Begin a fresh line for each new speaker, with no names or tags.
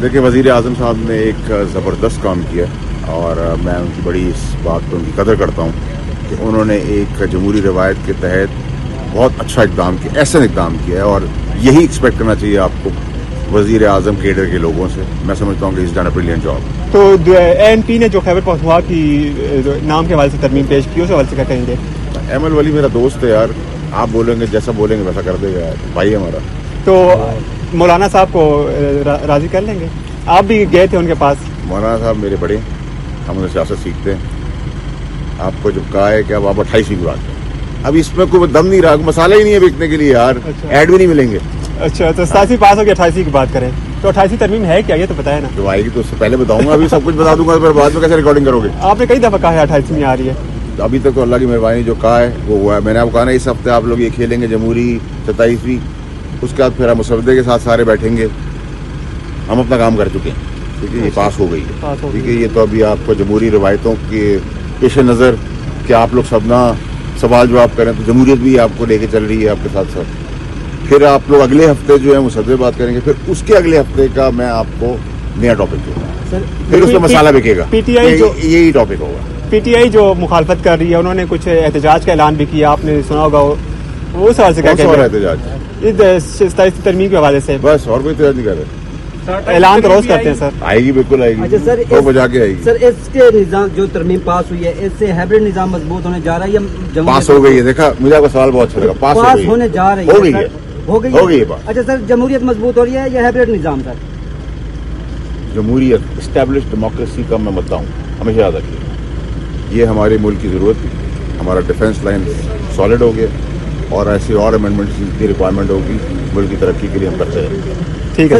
देखिए, वज़ीर आज़म साहब ने एक ज़बरदस्त काम किया और मैं उनकी बड़ी इस बात पर उनकी कदर करता हूँ कि उन्होंने एक जमहूरी रवायत के तहत बहुत अच्छा इक़दाम किया, ऐसा इक़दाम किया है और यही एक्सपेक्ट करना चाहिए आपको वज़ीर आज़म केडर के लोगों से। मैं समझता हूँ कि is done a brilliant job.
तो ANP ने जो खैबर पख्तूनख्वा की नाम के हवाले से तरमीम पेश की, उस हवाले से क्या कहेंगे?
एमल वली मेरा दोस्त है यार, आप बोलेंगे जैसा बोलेंगे वैसा कर देगा यार, भाई हमारा।
तो मौलाना साहब को राज़ी कर लेंगे? आप भी गए थे उनके पास।
मौलाना साहब मेरे बड़े, हम उन्हें सियासत सीखते हैं। आपको जब कहा है कि अब आप 28वीं की बात करें, अब इसमें कोई दम नहीं रहा, मसाला ही नहीं है बिकने के लिए यार।
अच्छा।
ऐड भी नहीं मिलेंगे।
अच्छा, तो 87 पास हो गया, 28वीं की बात करें तो 28वीं तरमीम है क्या, ये तो बताया ना।
जो आएगी तो उससे पहले बताऊंगा, अभी सब कुछ बता दूंगा, फिर बाद में कैसे रिकॉर्डिंग करोगे?
आपने कई दफा कहा है 28वीं आ रही है।
अभी तक तो अल्लाह की मेहरबानी जो कहा है वो हुआ है। मैंने आपको कहा ना, इस हफ्ते आप लोग ये खेलेंगे जमहूरी 27वीं, उसके बाद फिर हम मुसवदे के साथ सारे बैठेंगे। हम अपना काम कर चुके हैं, ठीक है, ये पास हो गई है, ठीक है। ये तो अभी आपको जमहूरी रवायतों के पेश नज़र कि आप लोग सब ना सवाल जवाब करें, तो जमहूरियत भी आपको लेके चल रही है आपके साथ साथ। फिर आप लोग अगले हफ्ते जो है मुसद्दे बात करेंगे, फिर उसके अगले हफ्ते का मैं आपको नया टॉपिक दूंगा, फिर उसमें मसाला बिकेगा।
PTI जो
यही टॉपिक होगा।
PTI जो मुखालफत कर रही है, उन्होंने कुछ एहतजाज का ऐलान भी किया, आपने सुना होगा, वो सवाल से क्या कहेंगे?
एहतजाज
27 तरमीम के हवाले से
बस, और कोई एहतजाज नहीं कर रहे।
ऐलान तो रोज करते हैं सर।
आएगी, बिल्कुल आएगी।
अच्छा सर,
तो बजा के आएगी
सर। इसके निजाम जो तरमीम पास हुई है, इससे हाइब्रिड निजाम मजबूत होने जा रहा है या
पास हो गई है? देखा, मुझे आपका सवाल बहुत अच्छा लगा। पास
होने जा रही है, हो गई है। अच्छा सर, जमहूरियत मजबूत हो रही है या हाइब्रिड निजाम? सर,
जमहूरियत, एस्टैब्लिश्ड डेमोक्रेसी का मैं मुद्दा हूँ, हमेशा याद रखिए। ये हमारे मुल्क की ज़रूरत थी, हमारा डिफेंस लाइन सॉलिड हो गया और ऐसी और अमेंडमेंट्स की रिक्वायरमेंट होगी मुल्क की तरक्की के लिए हम करते हैं।
ठीक है।